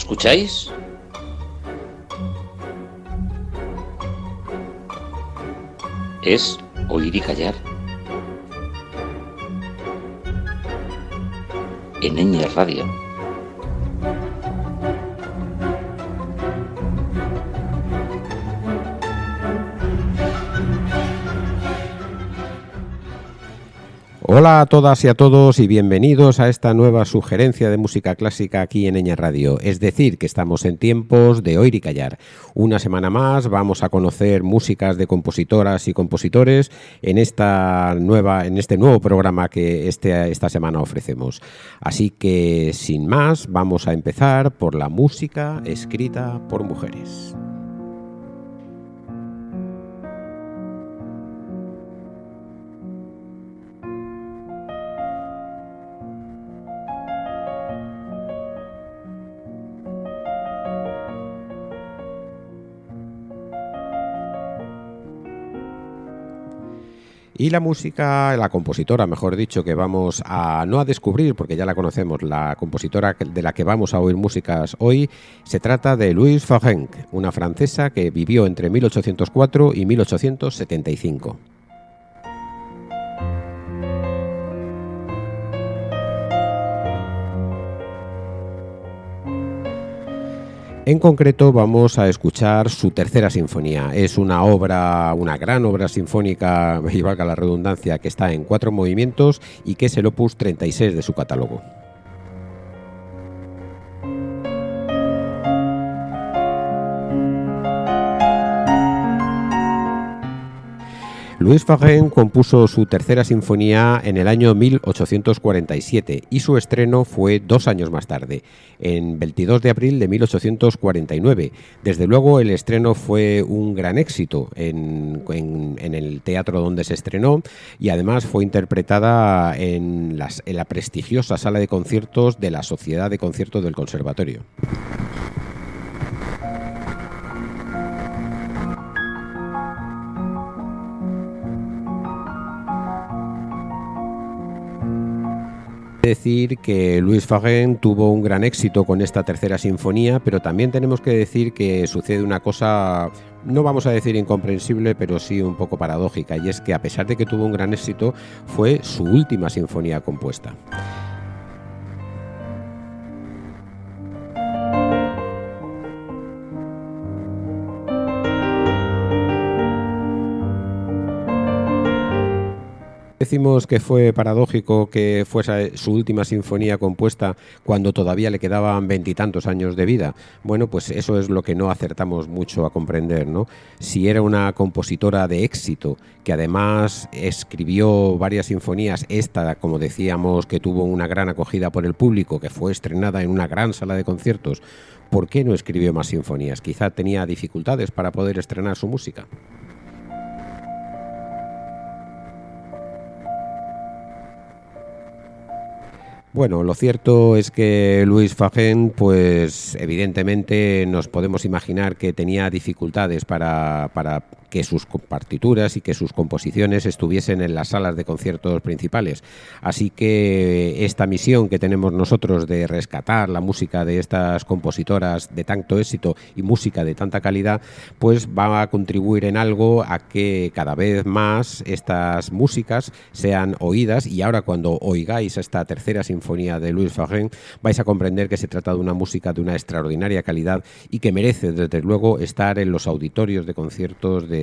¿Escucháis? Es oír y callar. En Ñ Radio. Hola a todas y a todos y bienvenidos a esta nueva sugerencia de música clásica aquí en Ñ Radio. Es decir, que estamos en tiempos de oír y callar. Una semana más vamos a conocer músicas de compositoras y compositores en este nuevo programa que esta semana ofrecemos. Así que, sin más, vamos a empezar por la música escrita por mujeres. Y la compositora, mejor dicho, que vamos no a descubrir, porque ya la conocemos, la compositora de la que vamos a oír músicas hoy, se trata de Louise Farrenc, una francesa que vivió entre 1804 y 1875. En concreto vamos a escuchar su tercera sinfonía. Es una gran obra sinfónica, y valga la redundancia, que está en 4 movimientos y que es el opus 36 de su catálogo. Louise Farrenc compuso su tercera sinfonía en el año 1847 y su estreno fue 2 años más tarde, en 22 de abril de 1849. Desde luego el estreno fue un gran éxito en el teatro donde se estrenó y además fue interpretada en la prestigiosa sala de conciertos de la Sociedad de Conciertos del Conservatorio. Decir que Louise Farrenc tuvo un gran éxito con esta tercera sinfonía, pero también tenemos que decir que sucede una cosa, no vamos a decir incomprensible, pero sí un poco paradójica, y es que a pesar de que tuvo un gran éxito, fue su última sinfonía compuesta. Decimos que fue paradójico que fuese su última sinfonía compuesta cuando todavía le quedaban 20 y tantos años de vida. Bueno, pues eso es lo que no acertamos mucho a comprender, ¿no? Si era una compositora de éxito, que además escribió varias sinfonías, esta, como decíamos, que tuvo una gran acogida por el público, que fue estrenada en una gran sala de conciertos, ¿por qué no escribió más sinfonías? Quizá tenía dificultades para poder estrenar su música. Bueno, lo cierto es que Louise Farrenc, pues evidentemente nos podemos imaginar que tenía dificultades para que sus partituras y que sus composiciones estuviesen en las salas de conciertos principales. Así que esta misión que tenemos nosotros de rescatar la música de estas compositoras de tanto éxito y música de tanta calidad, pues va a contribuir en algo a que cada vez más estas músicas sean oídas, y ahora cuando oigáis esta tercera sinfonía de Louise Farrenc vais a comprender que se trata de una música de una extraordinaria calidad y que merece desde luego estar en los auditorios de conciertos de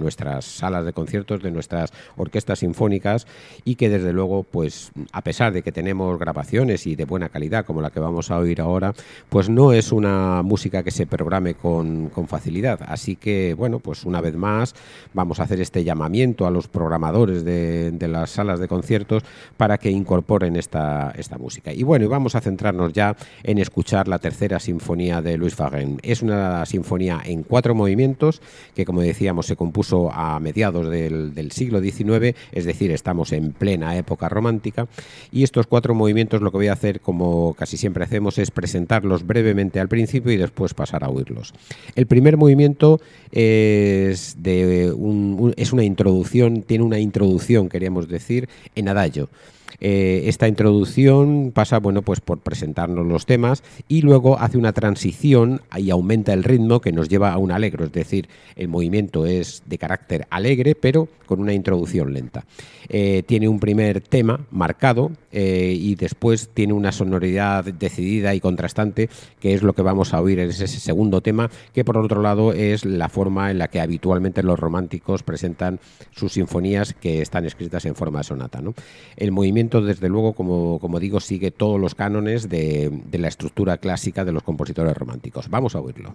nuestras salas de conciertos, de nuestras orquestas sinfónicas, y que desde luego, pues a pesar de que tenemos grabaciones y de buena calidad como la que vamos a oír ahora, pues no es una música que se programe con facilidad. Así que bueno, pues una vez más vamos a hacer este llamamiento a los programadores de las salas de conciertos para que incorporen esta música. Y bueno, y vamos a centrarnos ya en escuchar la tercera sinfonía de Louise Farrenc. Es una sinfonía en 4 movimientos que, como decíamos, se compuso a mediados del siglo XIX, es decir, estamos en plena época romántica, y estos 4 movimientos lo que voy a hacer, como casi siempre hacemos, es presentarlos brevemente al principio y después pasar a oírlos. El primer movimiento es una introducción, tiene una introducción, queríamos decir, en adagio. Esta introducción introducción pasa, bueno, pues por presentarnos los temas y luego hace una transición y aumenta el ritmo que nos lleva a un allegro, es decir, el movimiento es de carácter alegre, pero con una introducción lenta. Tiene un primer tema marcado y después tiene una sonoridad decidida y contrastante, que es lo que vamos a oír en ese segundo tema, que por otro lado es la forma en la que habitualmente los románticos presentan sus sinfonías, que están escritas en forma de sonata, ¿no? El movimiento, desde luego, como digo, sigue todos los cánones de la estructura clásica de los compositores románticos. Vamos a oírlo.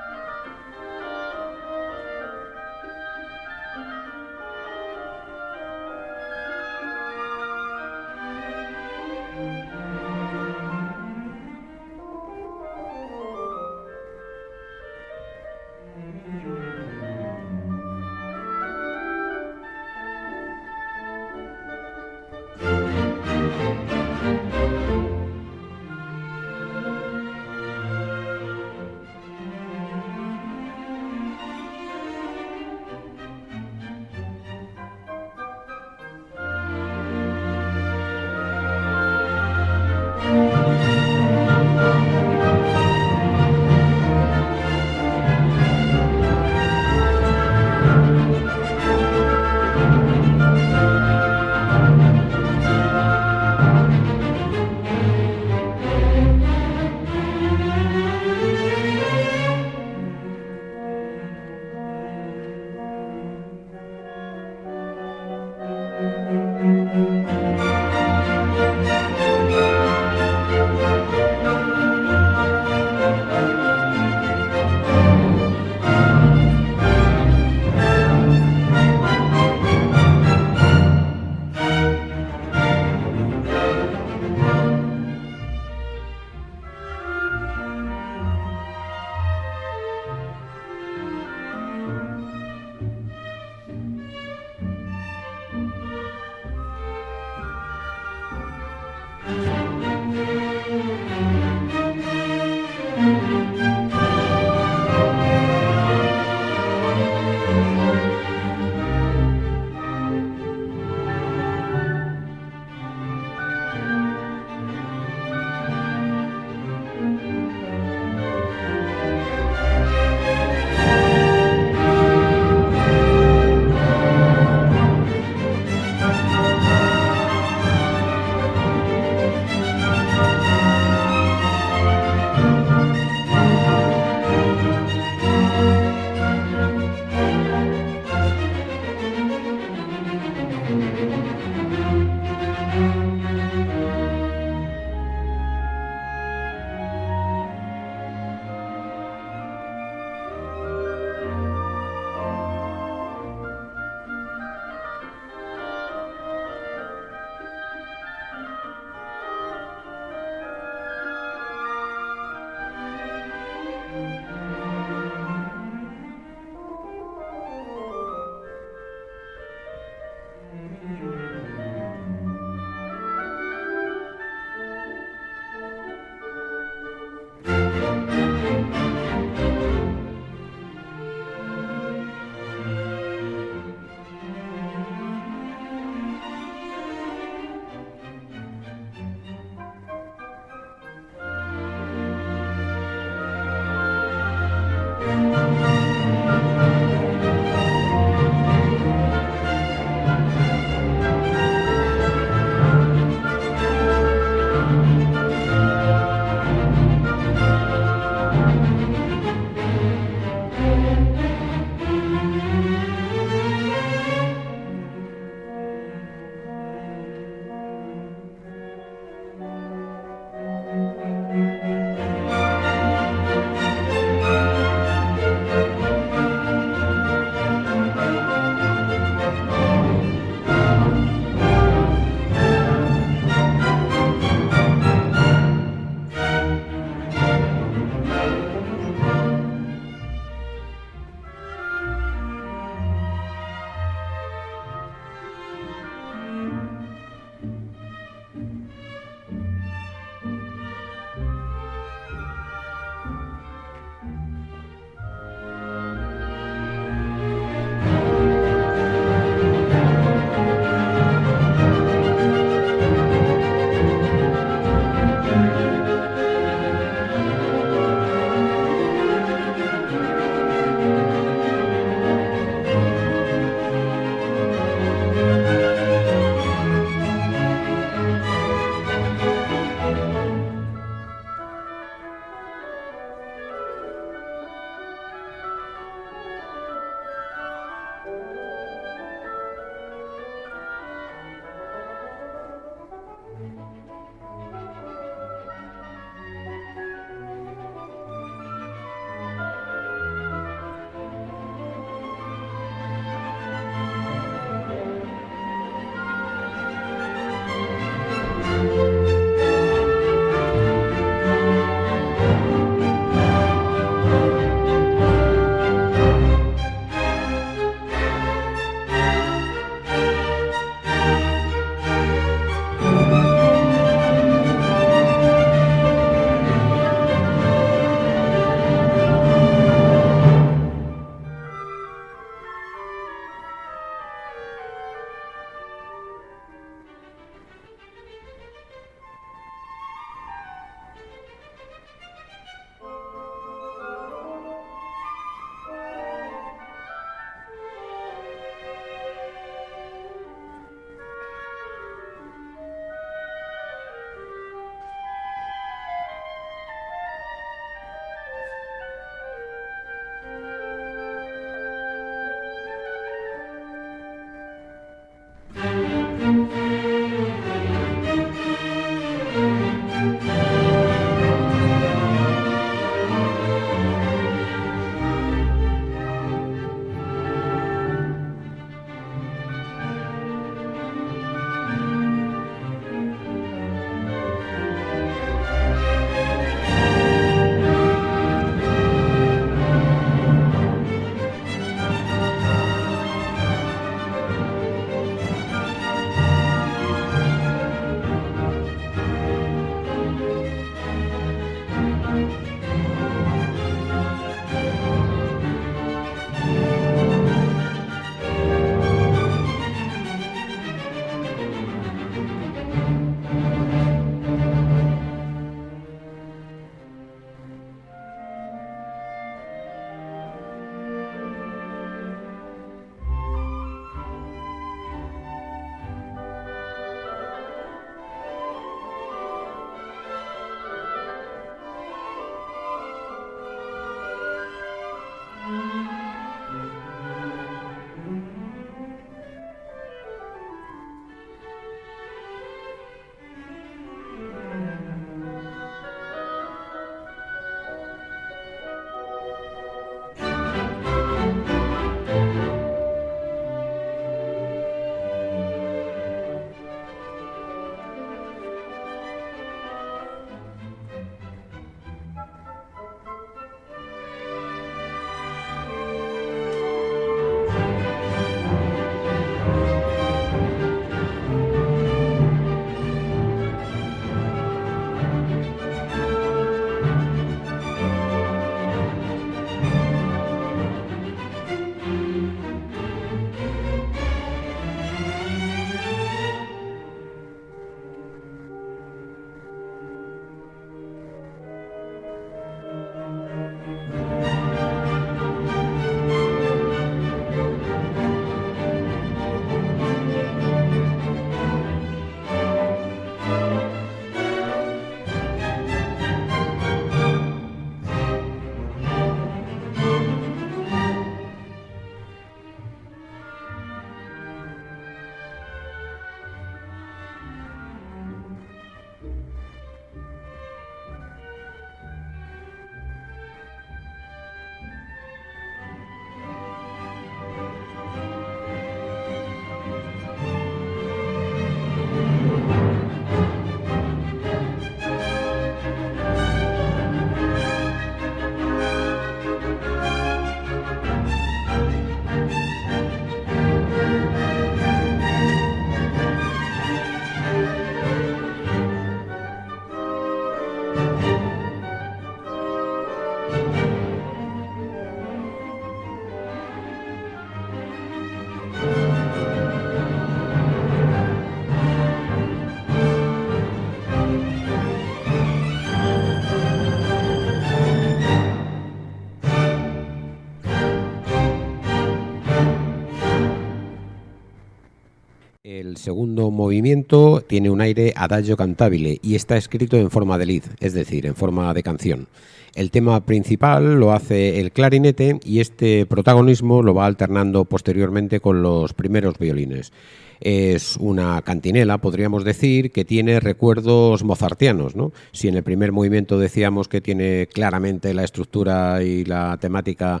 El segundo movimiento tiene un aire adagio cantabile y está escrito en forma de lied, es decir, en forma de canción. El tema principal lo hace el clarinete y este protagonismo lo va alternando posteriormente con los primeros violines. Es una cantinela, podríamos decir, que tiene recuerdos mozartianos, ¿no? Si en el primer movimiento decíamos que tiene claramente la estructura y la temática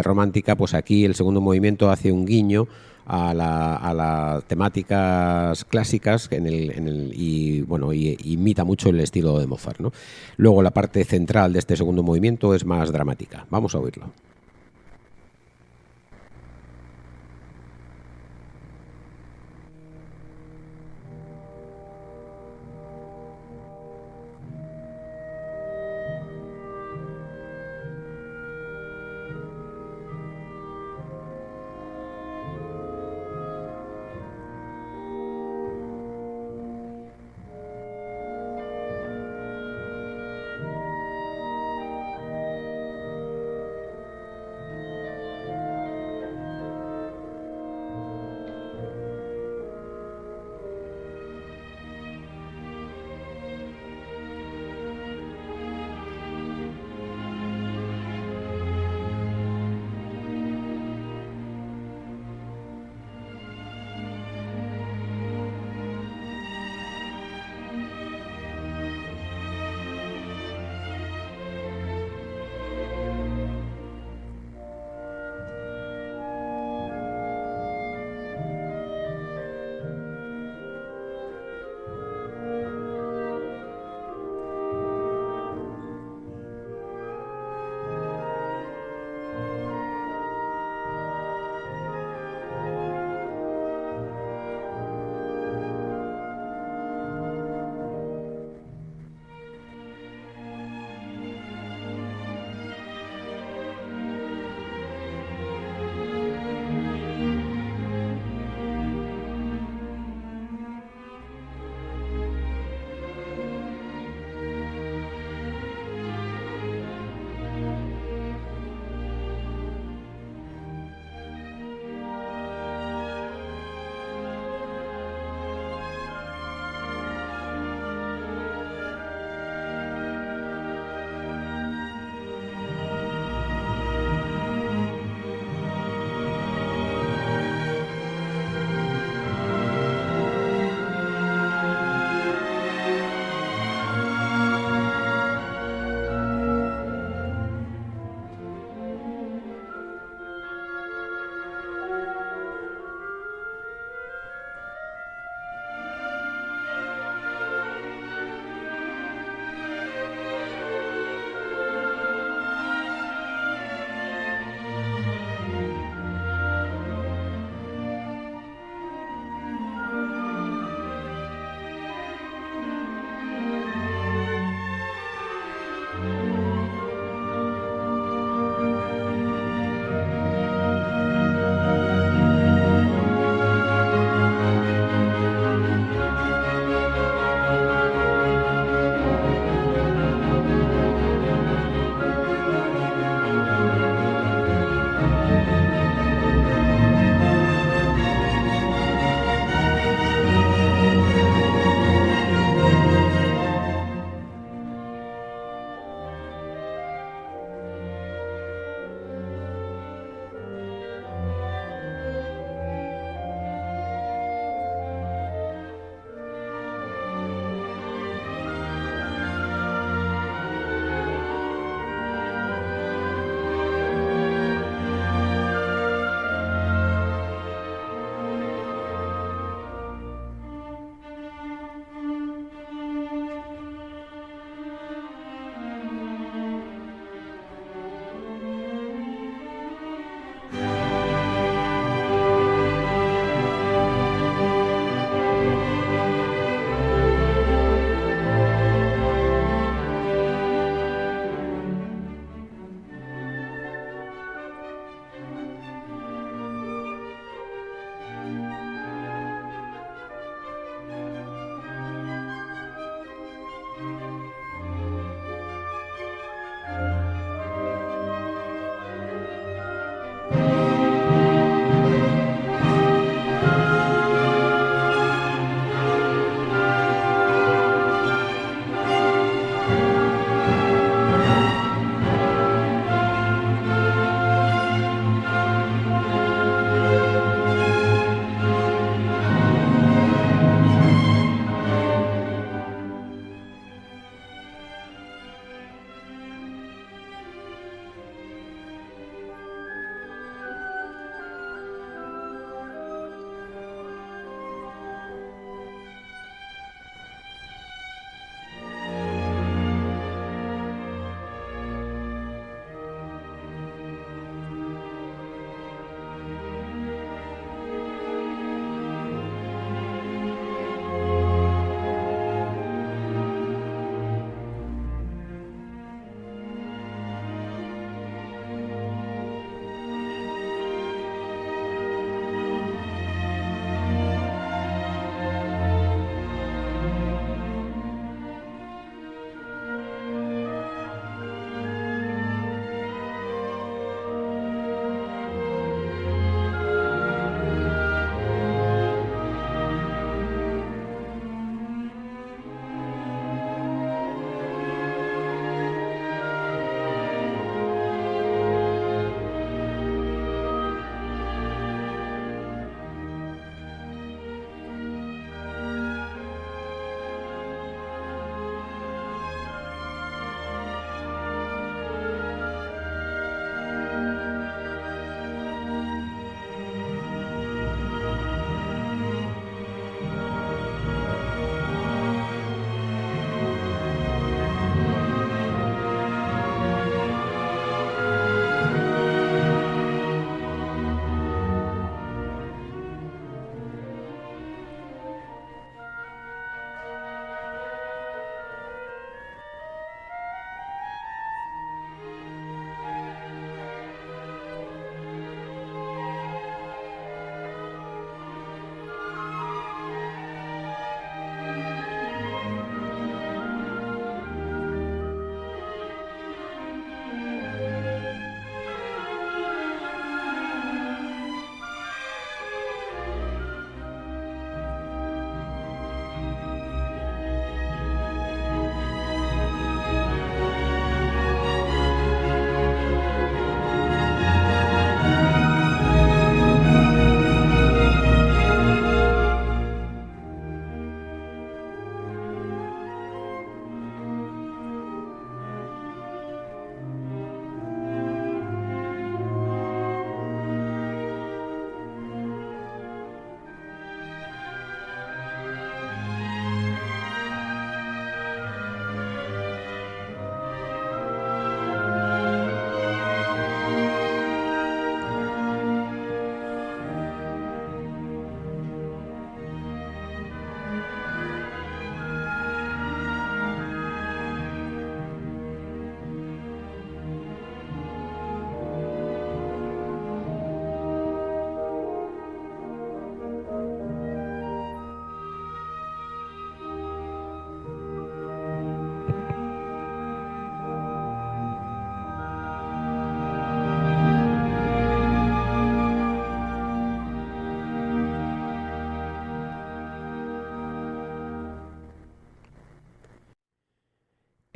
romántica, pues aquí el segundo movimiento hace un guiño a las temáticas clásicas y bueno, y imita mucho el estilo de Mozart, ¿no? Luego la parte central de este segundo movimiento es más dramática. Vamos a oírlo.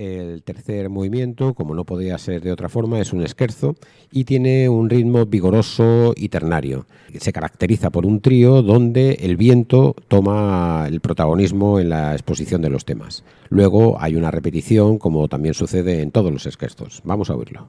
El tercer movimiento, como no podía ser de otra forma, es un scherzo y tiene un ritmo vigoroso y ternario. Se caracteriza por un trío donde el viento toma el protagonismo en la exposición de los temas. Luego hay una repetición, como también sucede en todos los scherzos. Vamos a oírlo.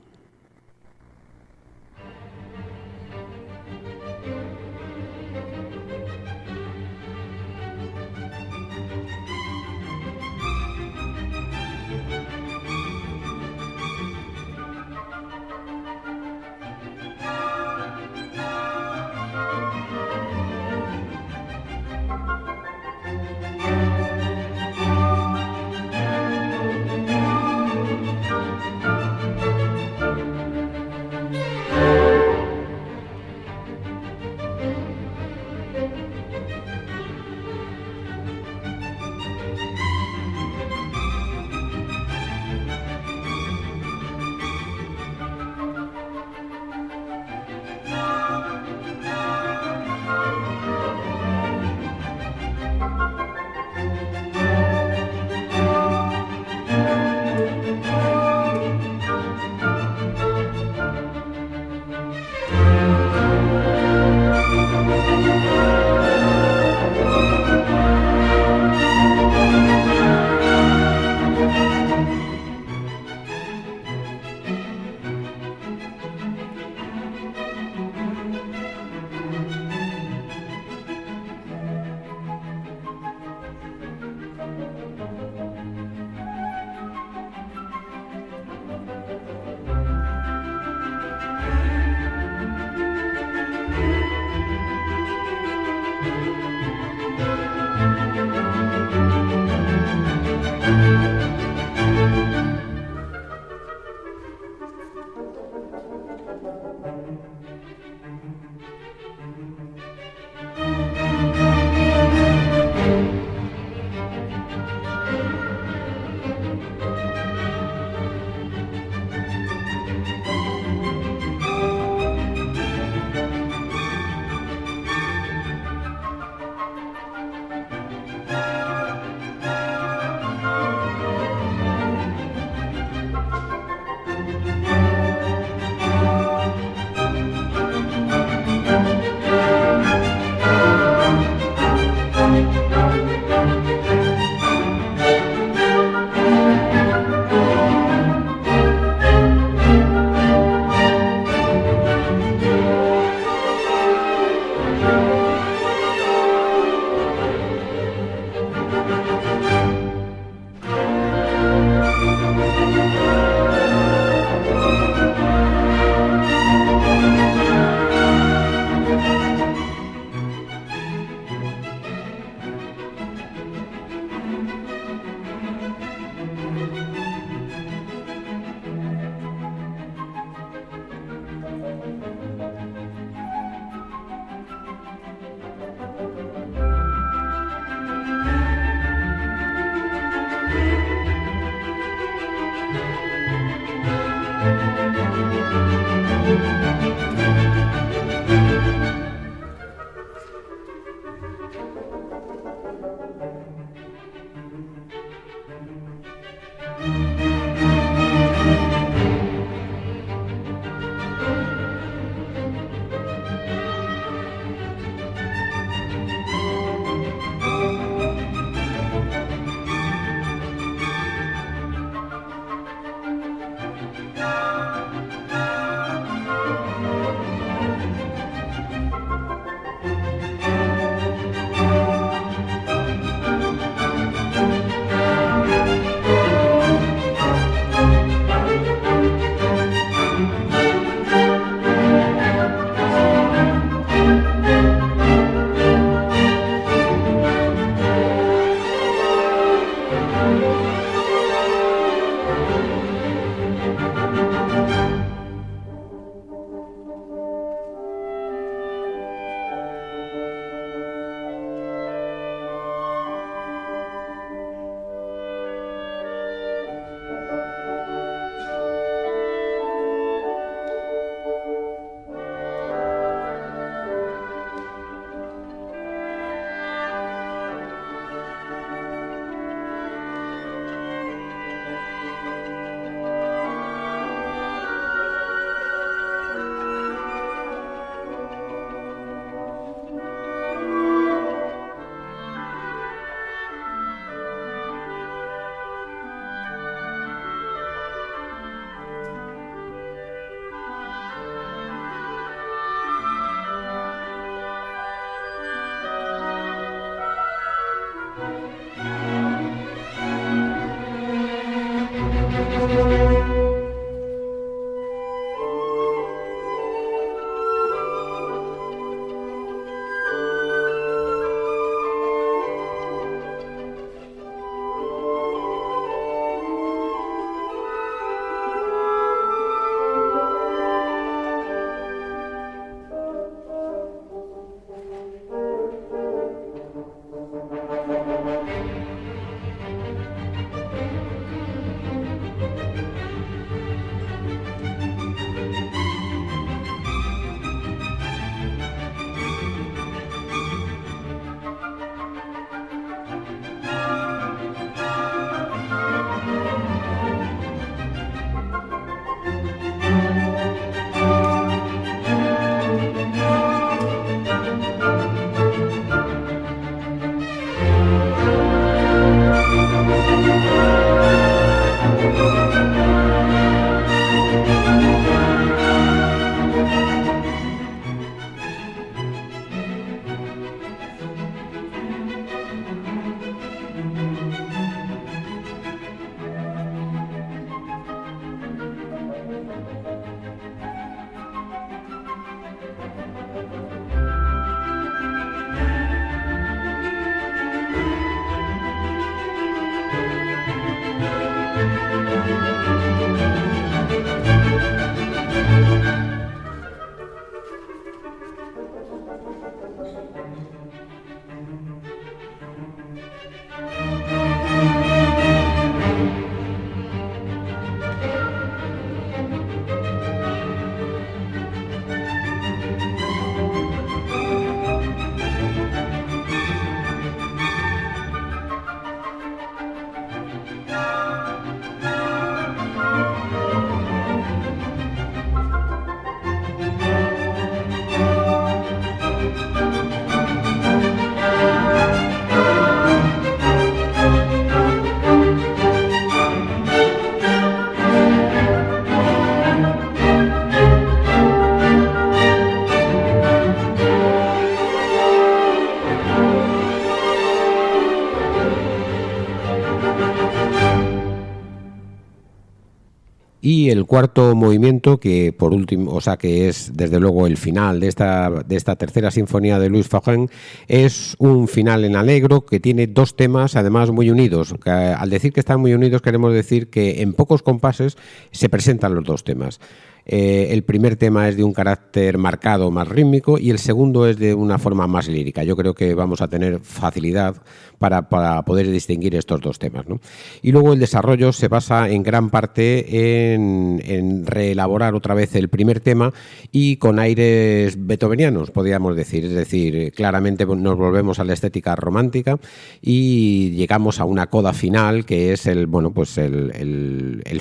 Y el cuarto movimiento, que por último, o sea, que es desde luego el final de esta tercera sinfonía de Louis Fagen, es un final en alegro que tiene dos temas además muy unidos. Que, al decir que están muy unidos queremos decir que en pocos compases se presentan los dos temas. El primer tema es de un carácter marcado, más rítmico, y el segundo es de una forma más lírica. Yo creo que vamos a tener facilidad para poder distinguir estos dos temas, ¿no? Y luego el desarrollo se basa en gran parte en reelaborar otra vez el primer tema y con aires beethovenianos, podríamos decir. Es decir, claramente nos volvemos a la estética romántica y llegamos a una coda final que es el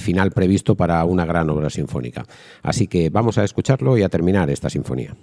final previsto para una gran obra sinfónica. Así que vamos a escucharlo y a terminar esta sinfonía.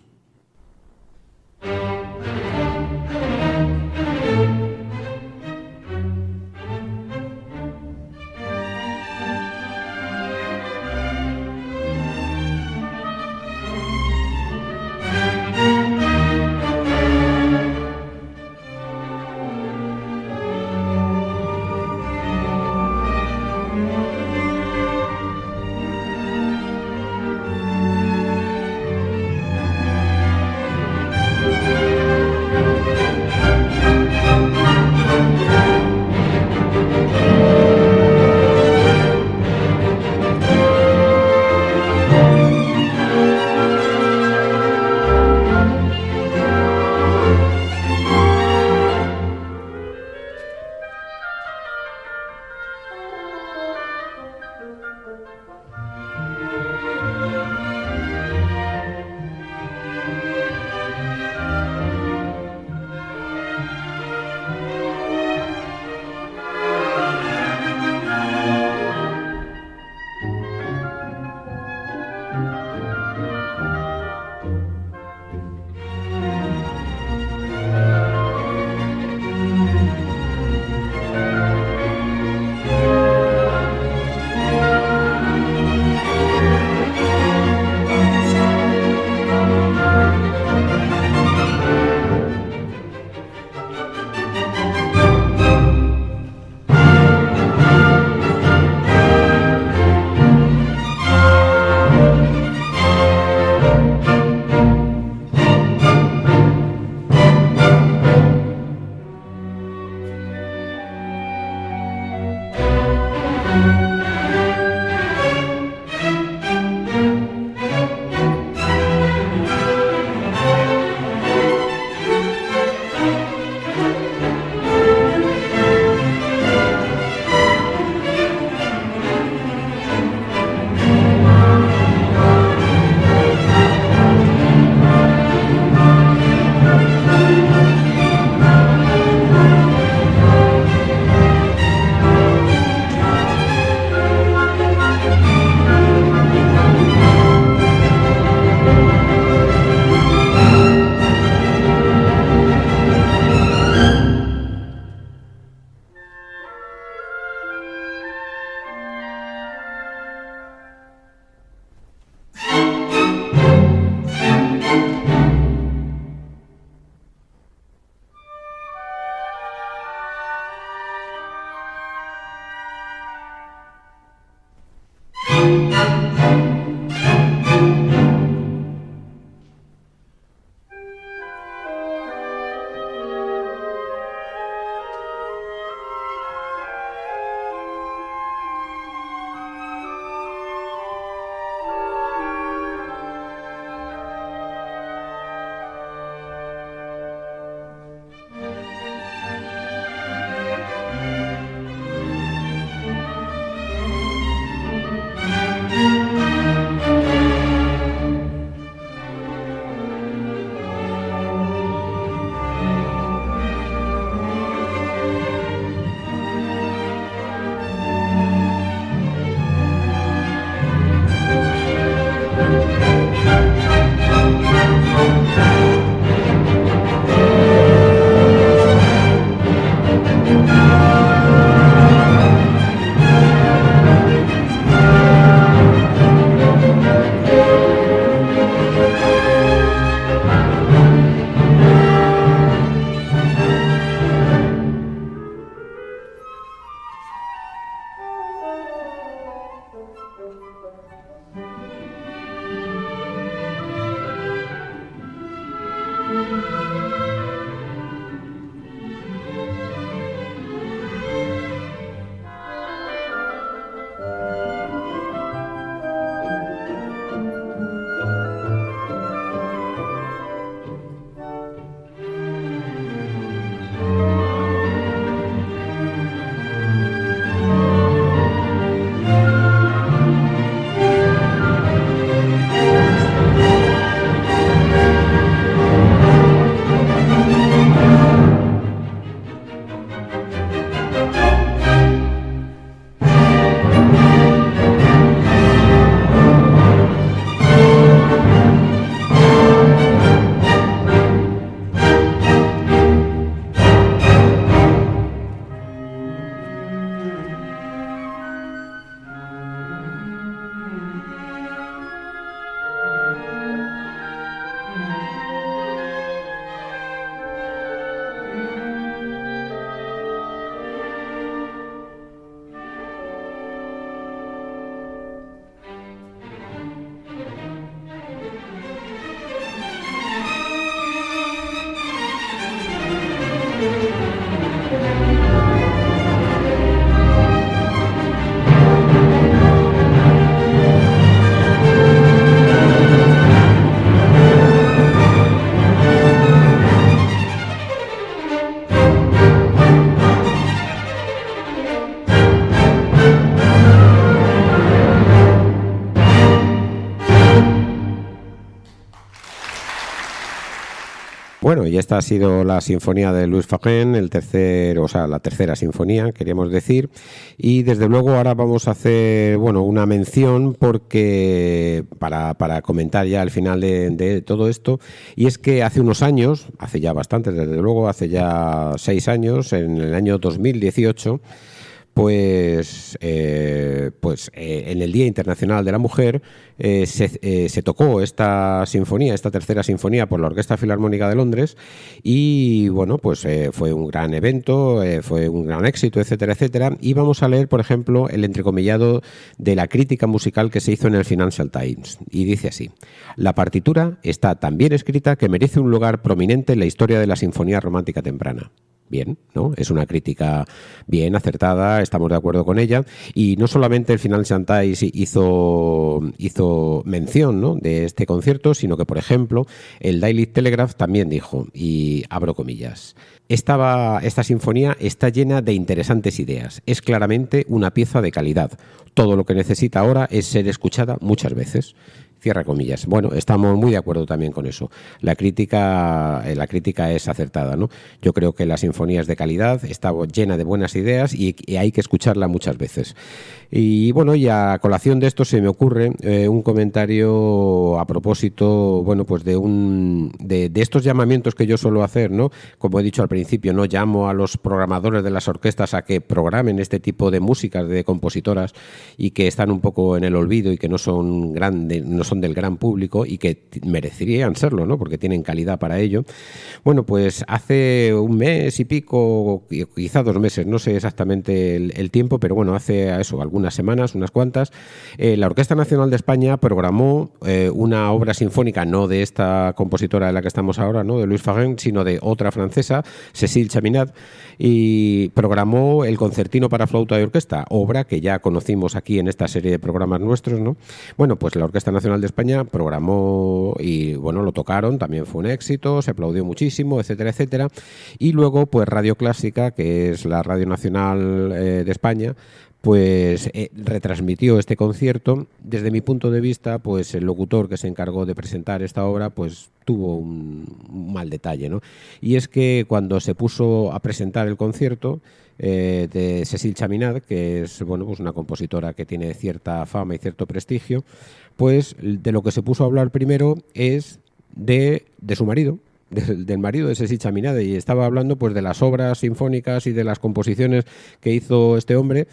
Bueno, y esta ha sido la sinfonía de Louis Fagen, la tercera sinfonía, queríamos decir. Y desde luego ahora vamos a hacer, una mención porque para comentar ya al final de todo esto. Y es que hace unos años, hace ya bastantes, desde luego, hace ya 6 años, en el año 2018, en el Día Internacional de la Mujer se tocó esta sinfonía, esta tercera sinfonía por la Orquesta Filarmónica de Londres y fue un gran evento, fue un gran éxito, etcétera, etcétera. Y vamos a leer, por ejemplo, el entrecomillado de la crítica musical que se hizo en el Financial Times y dice así: la partitura está tan bien escrita que merece un lugar prominente en la historia de la sinfonía romántica temprana. Bien, ¿no? Es una crítica bien acertada, estamos de acuerdo con ella. Y no solamente el Financial Times hizo mención, ¿no?, de este concierto, sino que, por ejemplo, el Daily Telegraph también dijo, y abro comillas: esta sinfonía está llena de interesantes ideas. Es claramente una pieza de calidad. Todo lo que necesita ahora es ser escuchada muchas veces. Cierra comillas. Bueno, estamos muy de acuerdo también con eso. La crítica es acertada, ¿no? Yo creo que la sinfonía es de calidad, está llena de buenas ideas y hay que escucharla muchas veces. Y bueno, y a colación de esto se me ocurre un comentario a propósito, de estos llamamientos que yo suelo hacer, ¿no? Como he dicho al principio, no llamo a los programadores de las orquestas a que programen este tipo de músicas de compositoras y que están un poco en el olvido y que no son del gran público y que merecerían serlo, ¿no?, porque tienen calidad para ello. Bueno, pues hace un mes y pico, quizá 2 meses, no sé exactamente el tiempo, pero bueno, hace algunas semanas, unas cuantas, la Orquesta Nacional de España programó una obra sinfónica, no de esta compositora de la que estamos ahora, ¿no?, de Louis Fagen, sino de otra francesa, Cécile Chaminade, y programó el concertino para flauta y orquesta, obra que ya conocimos aquí en esta serie de programas nuestros, ¿no? Bueno, pues la Orquesta Nacional de España programó y lo tocaron, también fue un éxito, se aplaudió muchísimo, etcétera, etcétera. Y luego, pues Radio Clásica, que es la Radio Nacional de España, retransmitió este concierto. Desde mi punto de vista, pues el locutor que se encargó de presentar esta obra, pues tuvo un mal detalle, ¿no? Y es que cuando se puso a presentar el concierto de Cécile Chaminade, que es una compositora que tiene cierta fama y cierto prestigio, pues de lo que se puso a hablar primero es de su marido, del marido de Cécile Chaminade, y estaba hablando pues de las obras sinfónicas y de las composiciones que hizo este hombre,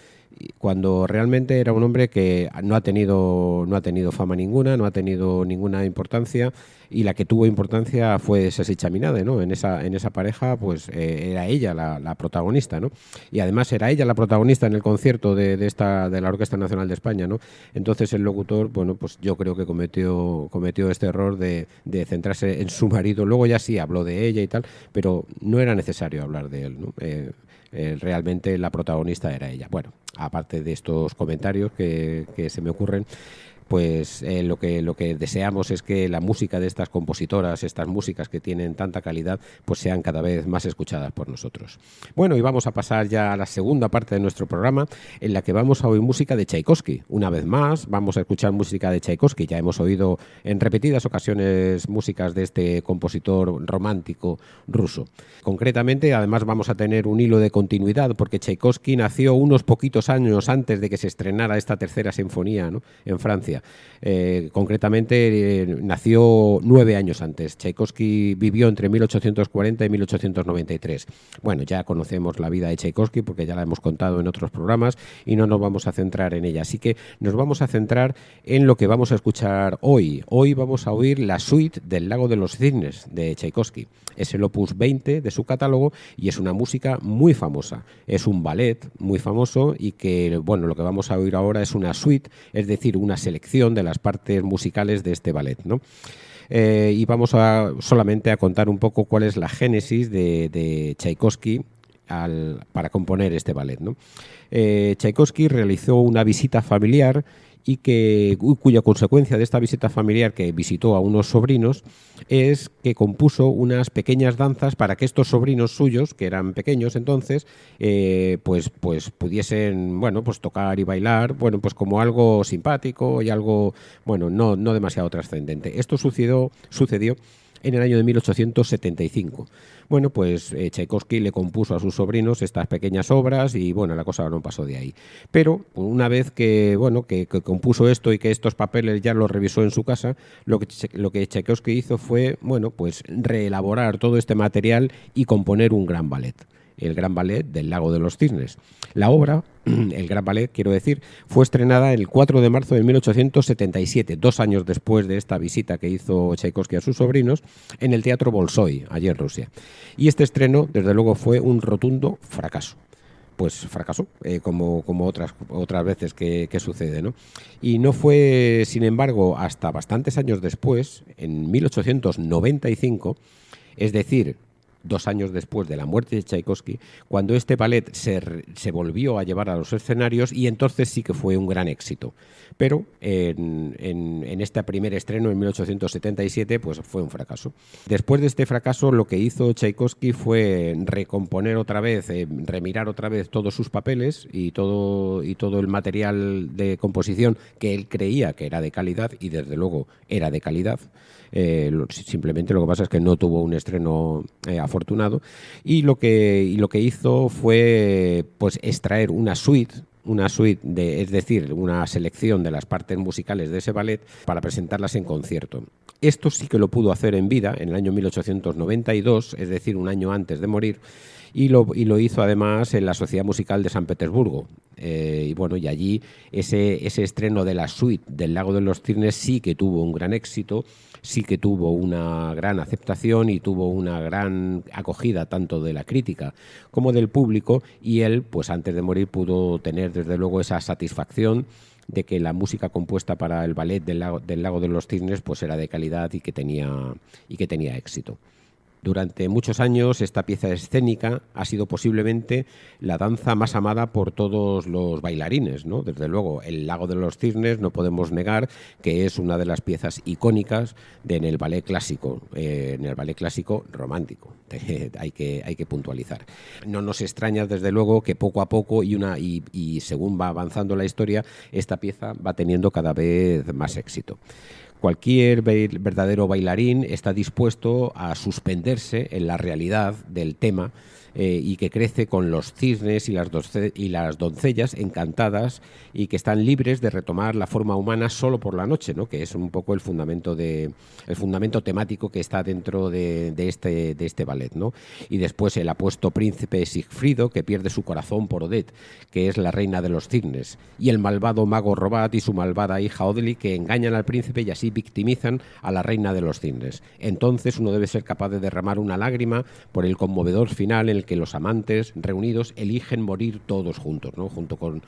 cuando realmente era un hombre que no ha tenido fama ninguna, no ha tenido ninguna importancia, y la que tuvo importancia fue Cécile Chaminade, ¿no? En esa pareja, pues era ella la protagonista, ¿no? Y además era ella la protagonista en el concierto de la Orquesta Nacional de España, ¿no? Entonces el locutor, pues yo creo que cometió este error de centrarse en su marido. Luego ya sí habló de ella y tal, pero no era necesario hablar de él, ¿no? Realmente la protagonista era ella. Bueno, aparte de estos comentarios que se me ocurren, pues lo que deseamos es que la música de estas compositoras, estas músicas que tienen tanta calidad, pues sean cada vez más escuchadas por nosotros. Bueno, y vamos a pasar ya a la segunda parte de nuestro programa, en la que vamos a oír música de Tchaikovsky. Una vez más, vamos a escuchar música de Tchaikovsky. Ya hemos oído en repetidas ocasiones músicas de este compositor romántico ruso. Concretamente, además, vamos a tener un hilo de continuidad, porque Tchaikovsky nació unos poquitos años antes de que se estrenara esta tercera sinfonía, ¿no?, en Francia. Concretamente nació 9 años antes. Tchaikovsky vivió entre 1840 y 1893. Bueno, ya conocemos la vida de Tchaikovsky porque ya la hemos contado en otros programas y no nos vamos a centrar en ella. Así que nos vamos a centrar en lo que vamos a escuchar hoy. Hoy vamos a oír la suite del Lago de los Cisnes de Tchaikovsky. Es el opus 20 de su catálogo y es una música muy famosa. Es un ballet muy famoso y que, lo que vamos a oír ahora es una suite, es decir, una selección de las partes musicales de este ballet, ¿no? Y vamos solamente a contar un poco cuál es la génesis de Tchaikovsky para componer este ballet, ¿no? Tchaikovsky realizó una visita familiar y cuya consecuencia de esta visita familiar, que visitó a unos sobrinos, es que compuso unas pequeñas danzas para que estos sobrinos suyos, que eran pequeños entonces, pues pudiesen tocar y bailar, pues como algo simpático y algo no demasiado trascendente. Esto sucedió en el año de 1875. Bueno, pues Tchaikovsky le compuso a sus sobrinos estas pequeñas obras y bueno, la cosa no pasó de ahí. Pero una vez que, bueno, que compuso esto y que estos papeles ya los revisó en su casa, lo que Tchaikovsky hizo fue, bueno, pues reelaborar todo este material y componer un gran ballet, el Gran Ballet del Lago de los Cisnes. La obra, el Gran Ballet, quiero decir, fue estrenada el 4 de marzo de 1877, 2 años después de esta visita que hizo Tchaikovsky a sus sobrinos, en el Teatro Bolshoi, allí en Rusia. Y este estreno, desde luego, fue un rotundo fracaso. Pues fracasó, como otras veces que sucede, ¿no? Y no fue, sin embargo, hasta bastantes años después, en 1895, es decir, 2 años después de la muerte de Tchaikovsky, cuando este ballet se volvió a llevar a los escenarios y entonces sí que fue un gran éxito. Pero en este primer estreno, en 1877, pues fue un fracaso. Después de este fracaso, lo que hizo Tchaikovsky fue recomponer otra vez, remirar otra vez todos sus papeles y todo el material de composición que él creía que era de calidad, y desde luego era de calidad. Simplemente lo que pasa es que no tuvo un estreno afortunado, y lo que hizo fue pues extraer una suite es decir, una selección de las partes musicales de ese ballet para presentarlas en concierto. Esto sí que lo pudo hacer en vida en el año 1892, es decir, un año antes de morir, y lo hizo además en la Sociedad Musical de San Petersburgo. Y bueno, y allí ese estreno de la suite del Lago de los Cisnes sí que tuvo un gran éxito, sí que tuvo una gran aceptación y tuvo una gran acogida tanto de la crítica como del público, y él, pues antes de morir, pudo tener desde luego esa satisfacción de que la música compuesta para el ballet del Lago de los Cisnes pues era de calidad y que tenía éxito. Durante muchos años esta pieza escénica ha sido posiblemente la danza más amada por todos los bailarines, ¿no? Desde luego, el Lago de los Cisnes no podemos negar que es una de las piezas icónicas en el ballet clásico romántico. Hay que puntualizar. No nos extraña, desde luego, que poco a poco y según va avanzando la historia, esta pieza va teniendo cada vez más éxito. Cualquier verdadero bailarín está dispuesto a suspenderse en la realidad del tema y que crece con los cisnes y las doncellas encantadas y que están libres de retomar la forma humana solo por la noche, ¿no? Que es un poco el fundamento temático que está dentro de este ballet, ¿no? Y después el apuesto príncipe Sigfrido, que pierde su corazón por Odette, que es la reina de los cisnes, y el malvado mago Robat y su malvada hija Odeli, que engañan al príncipe y así victimizan a la reina de los cisnes. Entonces uno debe ser capaz de derramar una lágrima por el conmovedor final en el que los amantes reunidos eligen morir todos juntos, ¿no? Junto con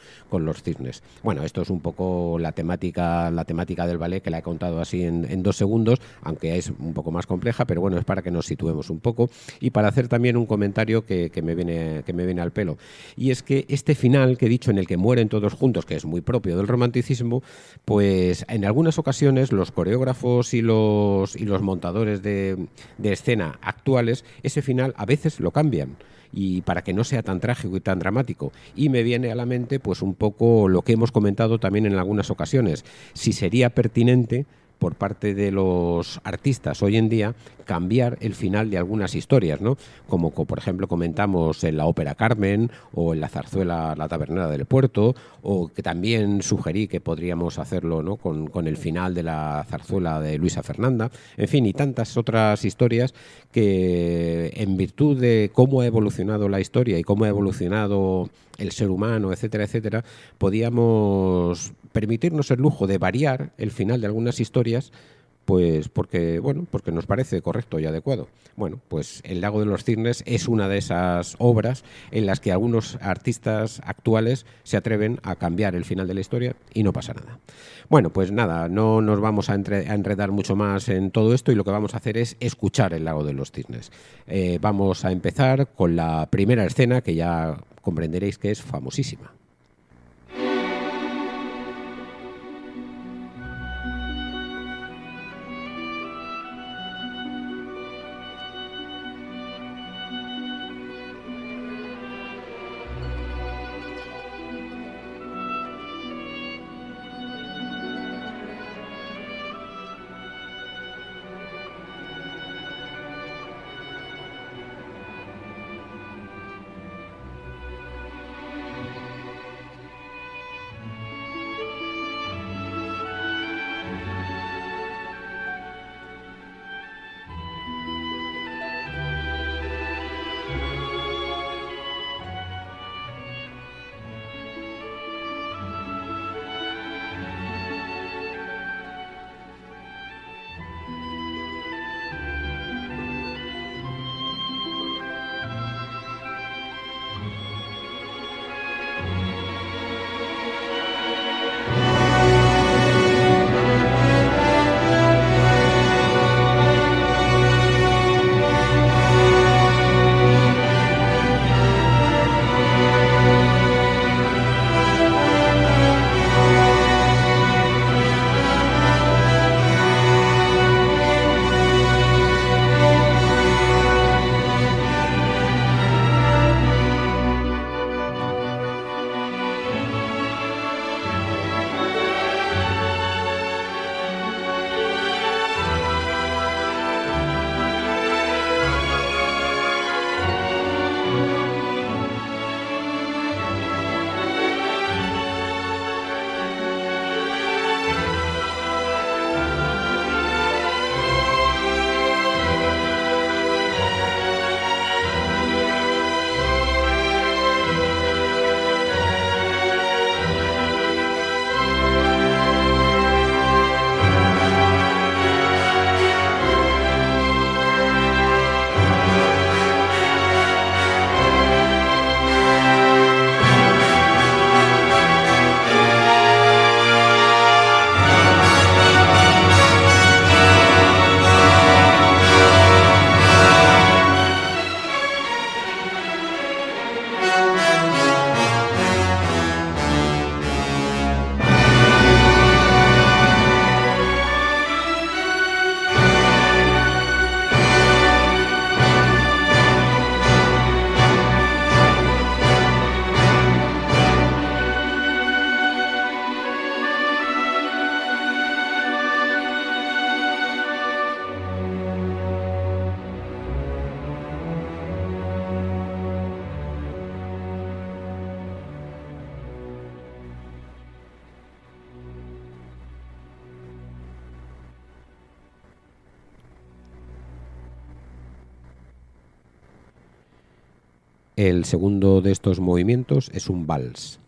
los cisnes. Bueno, esto es un poco la temática del ballet, que la he contado así en 2 segundos, aunque es un poco más compleja, pero bueno, es para que nos situemos un poco y para hacer también un comentario que me viene al pelo. Y es que este final que he dicho, en el que mueren todos juntos, que es muy propio del romanticismo, pues en algunas ocasiones los coreógrafos y los montadores de escena actuales, ese final a veces lo cambian, y para que no sea tan trágico y tan dramático. Y me viene a la mente pues un poco lo que hemos comentado también en algunas ocasiones, si sería pertinente por parte de los artistas hoy en día cambiar el final de algunas historias, ¿no? Como por ejemplo comentamos en la ópera Carmen o en la zarzuela La Tabernera del Puerto, o que también sugerí que podríamos hacerlo, ¿no? con el final de la zarzuela de Luisa Fernanda, en fin, y tantas otras historias que, en virtud de cómo ha evolucionado la historia y cómo ha evolucionado el ser humano, etcétera, etcétera, podíamos permitirnos el lujo de variar el final de algunas historias, pues porque nos parece correcto y adecuado. Bueno, pues El Lago de los Cisnes es una de esas obras en las que algunos artistas actuales se atreven a cambiar el final de la historia y no pasa nada. Bueno, pues nada, no nos vamos a enredar mucho más en todo esto, y lo que vamos a hacer es escuchar El Lago de los Cisnes. Vamos a empezar con la primera escena, que ya comprenderéis que es famosísima. El segundo de estos movimientos es un vals.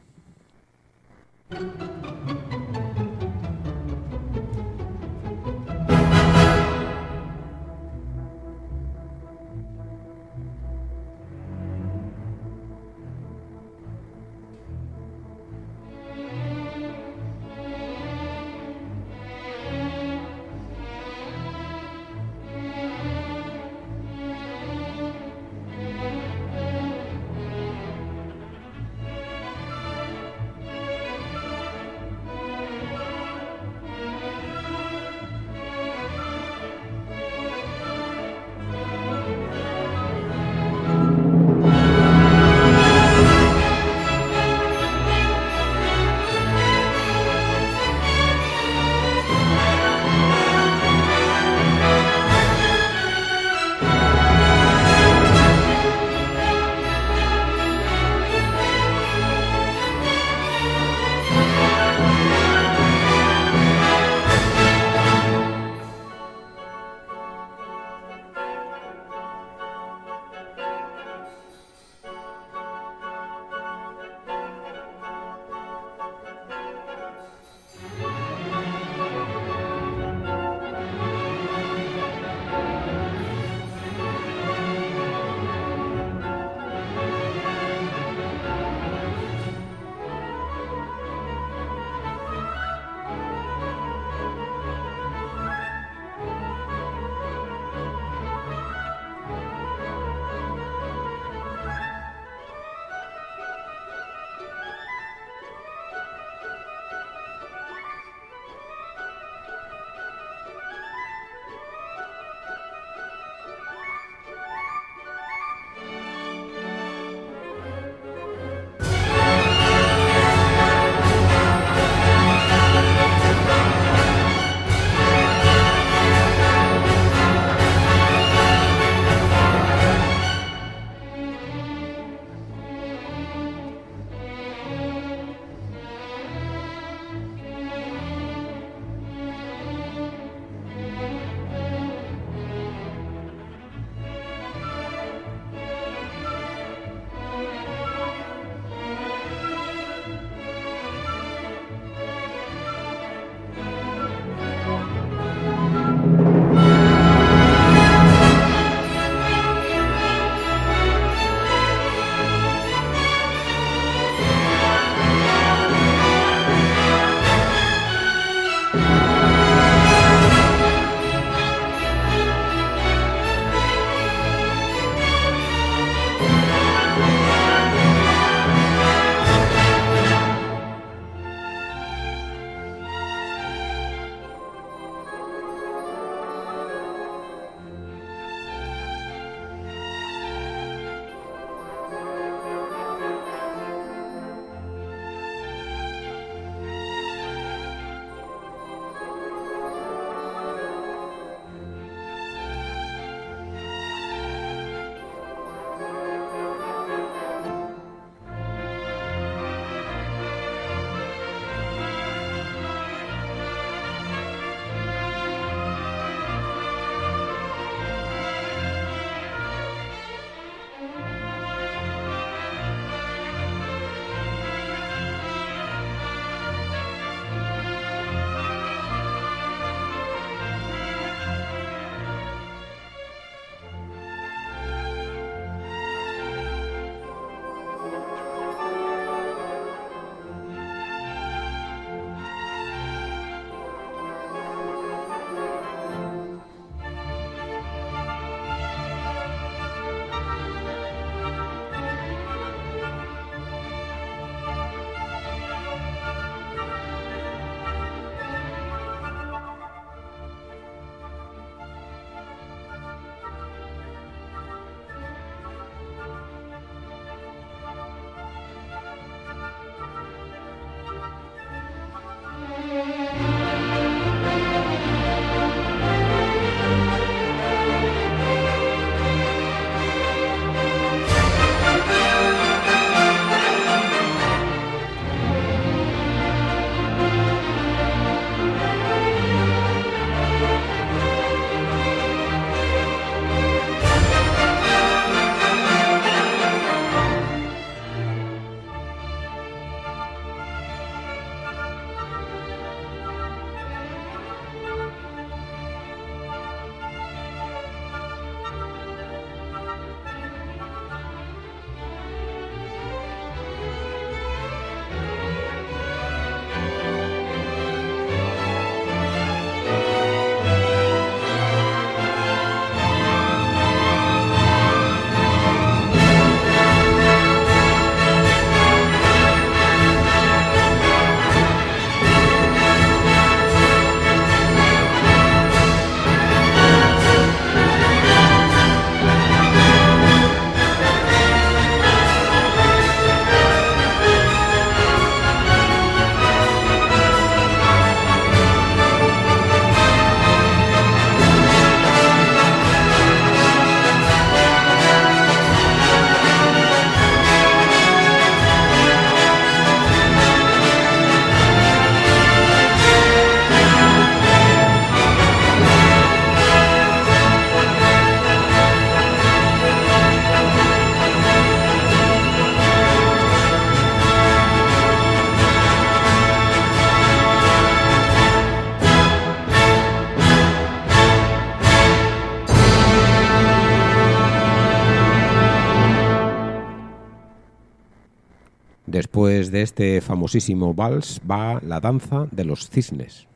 Después de este famosísimo vals va la danza de los cisnes.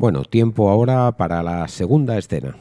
Bueno, tiempo ahora para la segunda escena.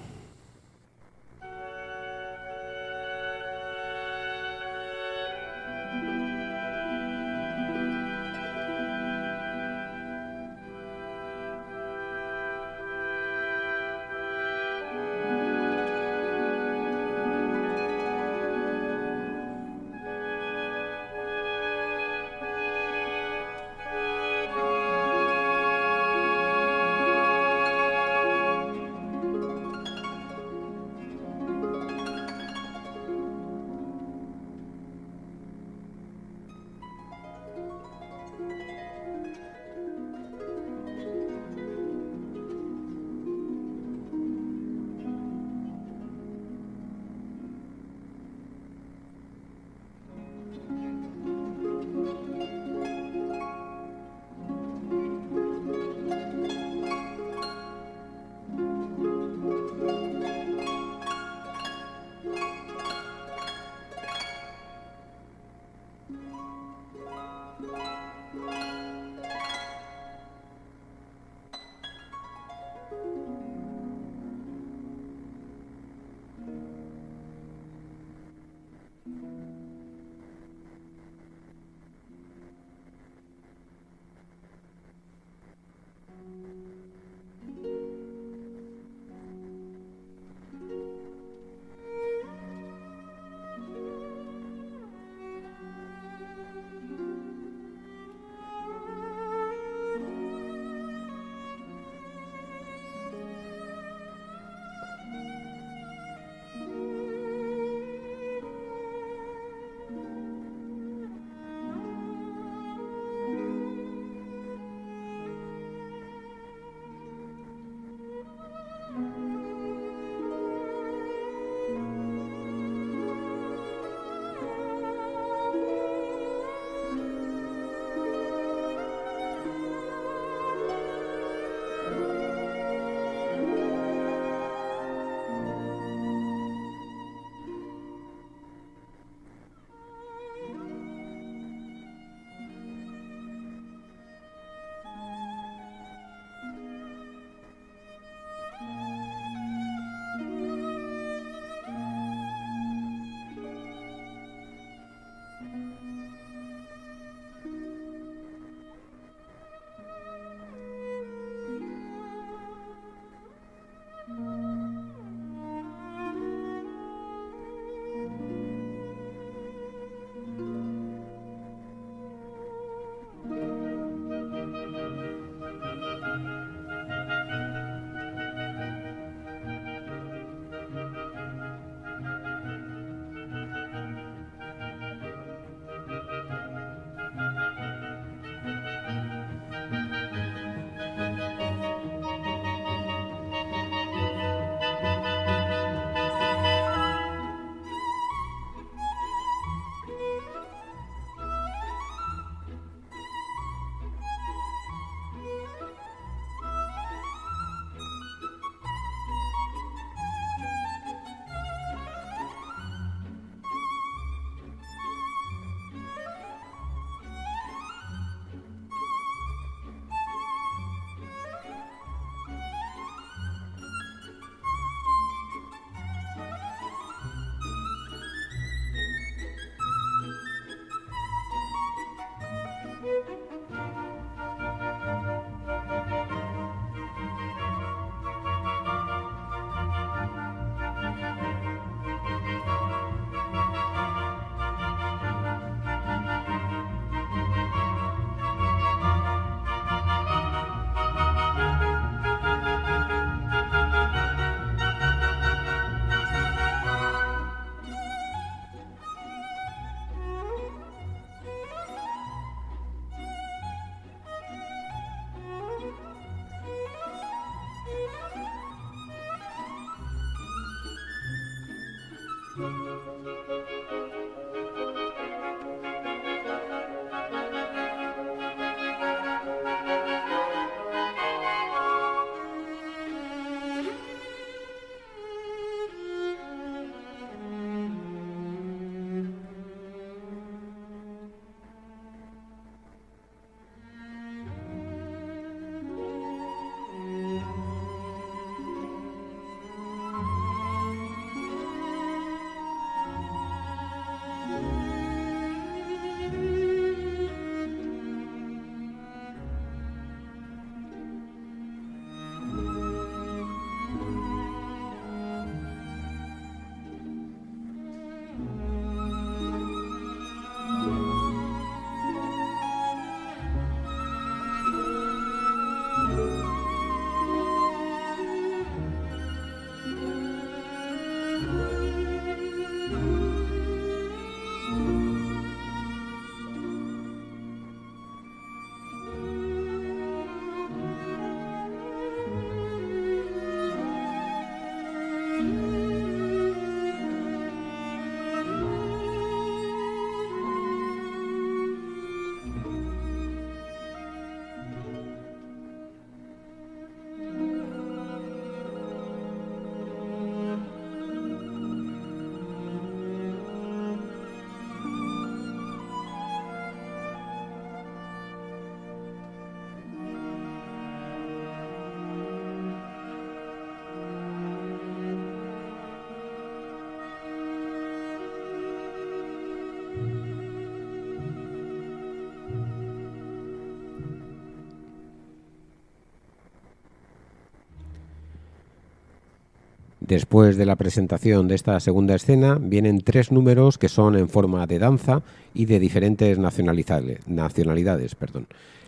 Después de la presentación de esta segunda escena, vienen 3 números que son en forma de danza y de diferentes nacionalidades.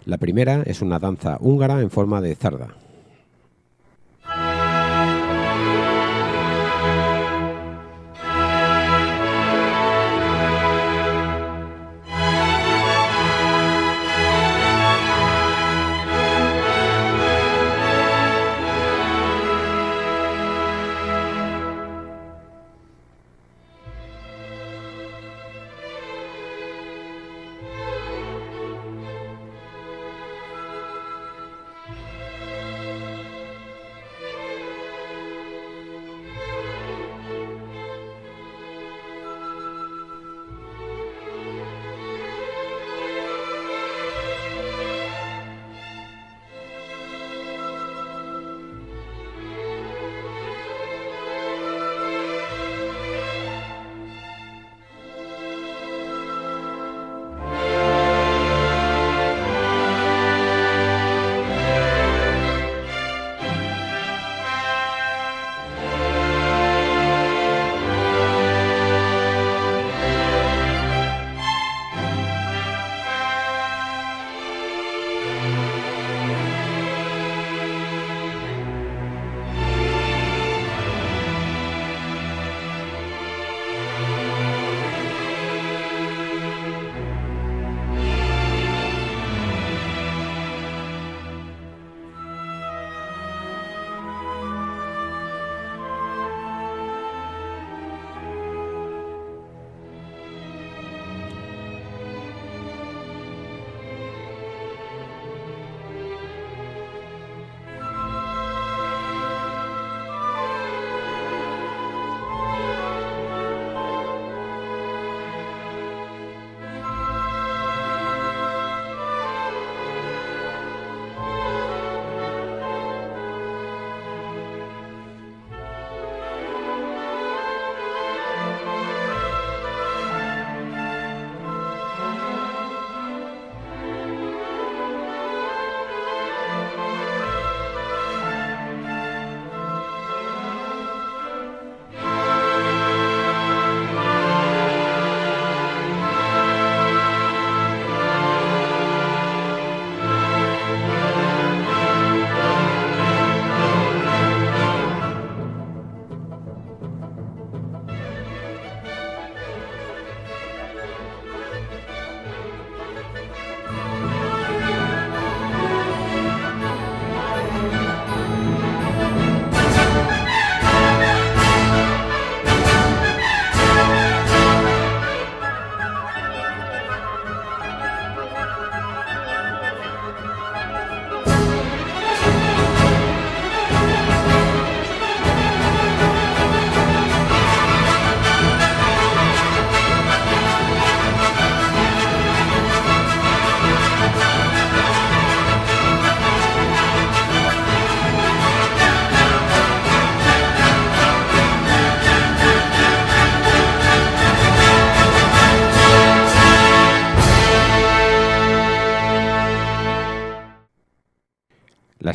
La primera es una danza húngara en forma de zarda.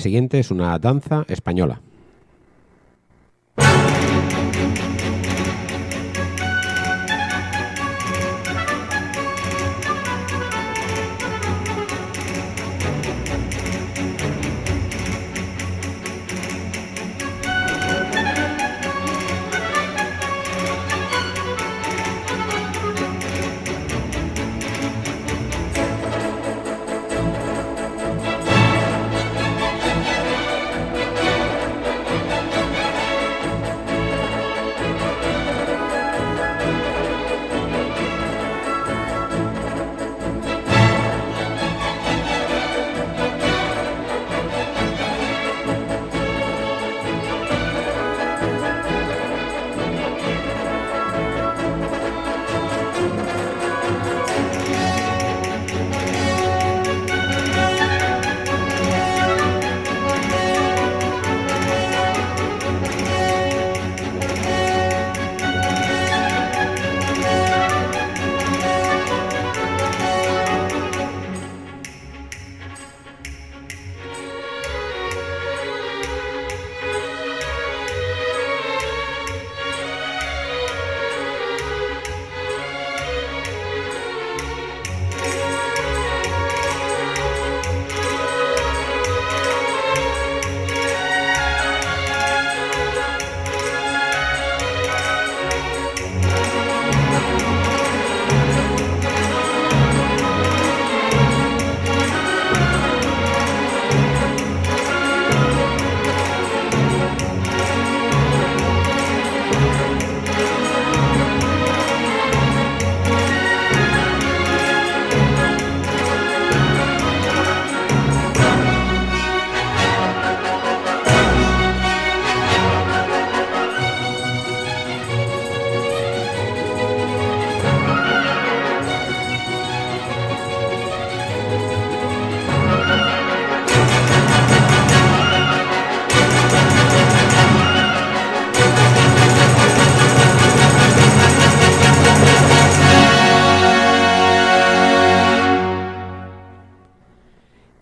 siguiente es una danza española.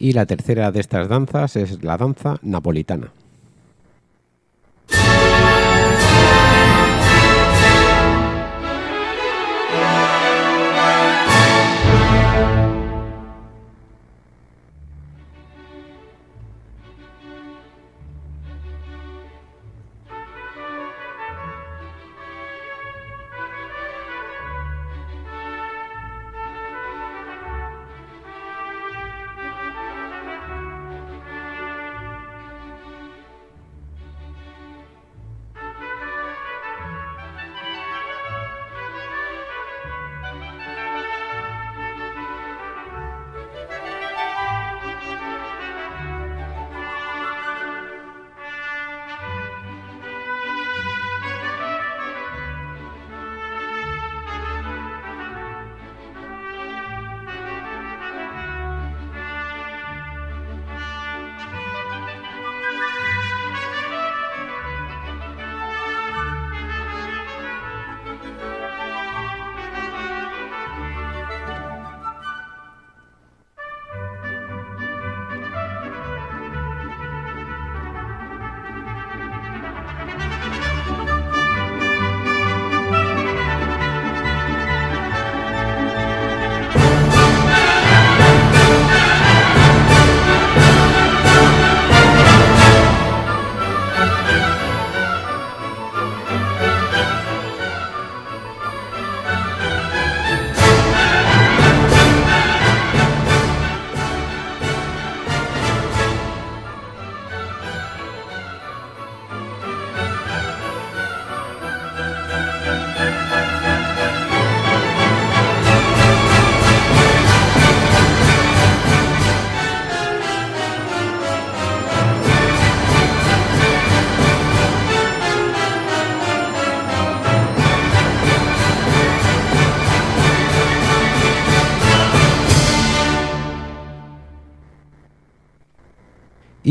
Y la tercera de estas danzas es la danza napolitana.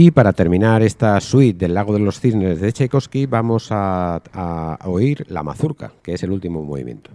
Y para terminar esta suite del Lago de los Cisnes de Tchaikovsky vamos a oír la mazurca, que es el último movimiento.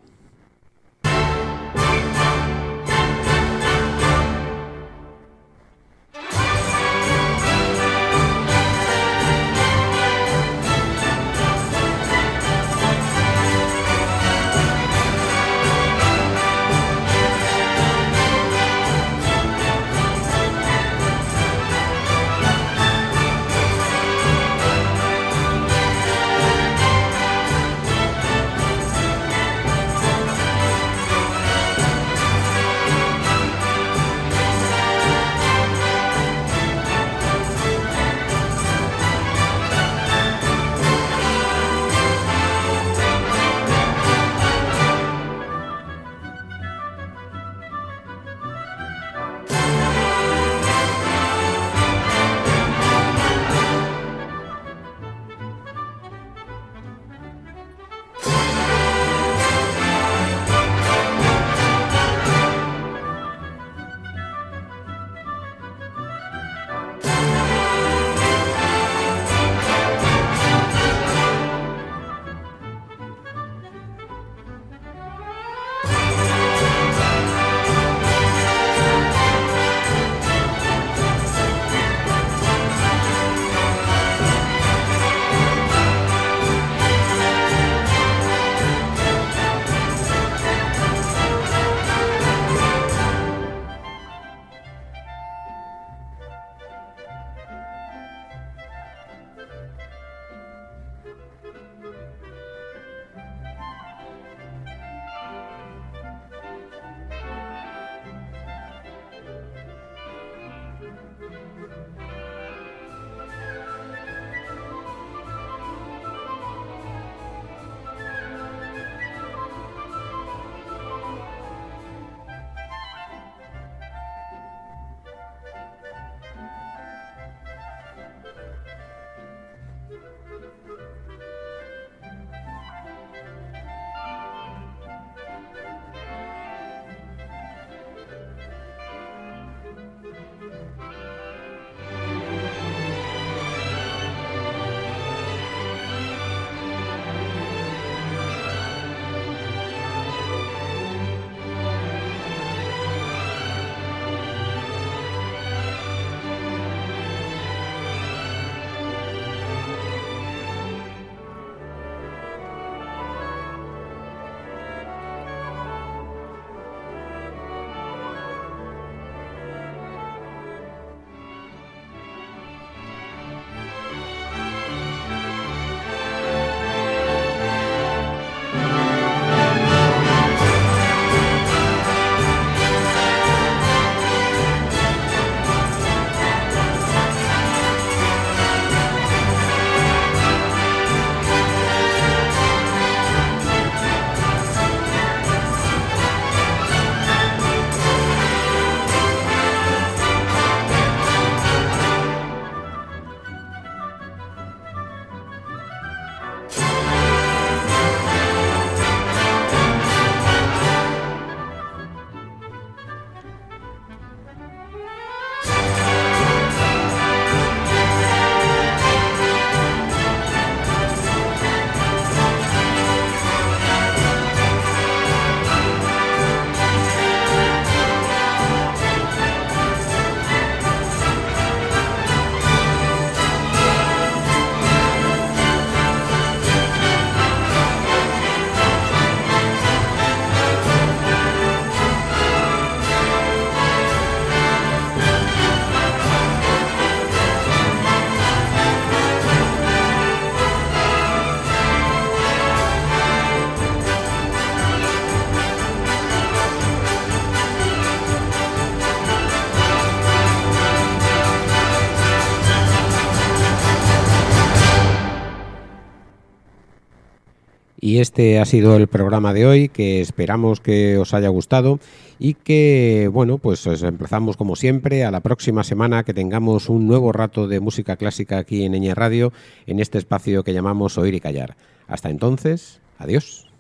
Y este ha sido el programa de hoy, que esperamos que os haya gustado y que, bueno, pues empezamos como siempre a la próxima semana, que tengamos un nuevo rato de música clásica aquí en Ñ Radio, en este espacio que llamamos Oír y Callar. Hasta entonces, adiós.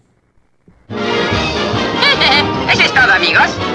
Eso es todo, amigos.